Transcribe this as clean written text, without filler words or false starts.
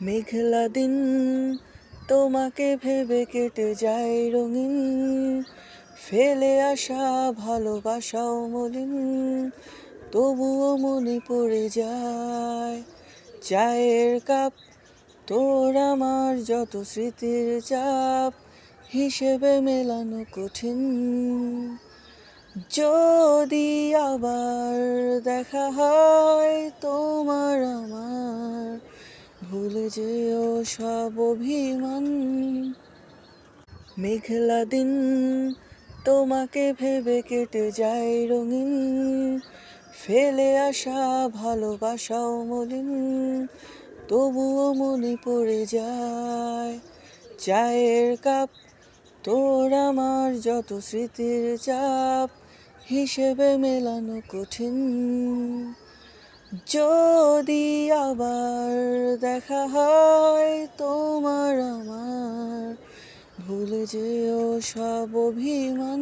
মেঘলা দিন তোমাকে ভেবে কেটে যায় রঙিন, ফেলে আসা ভালোবাসাও মলিন, তবুও মনে পড়ে যায়। চায়ের কাপ তোর আমার যত স্মৃতির চাপ, হিসেবে মেলানো কঠিন। যদি আবার দেখা হয় তোমার আমার, ভুলে যেও সব অভিমান। মেঘলা দিন তোমাকে ভেবে কেটে যায় রঙিন, ফেলে আসা ভালোবাসাও মলিন, তবুও মনে পড়ে যায়। চায়ের কাপ তোর আমার যত স্মৃতির চাপ, হিসেবে মেলানো কঠিন। যদি আবার দেখা হয় তোমার আমার, ভুলে যেও সব অভিমান।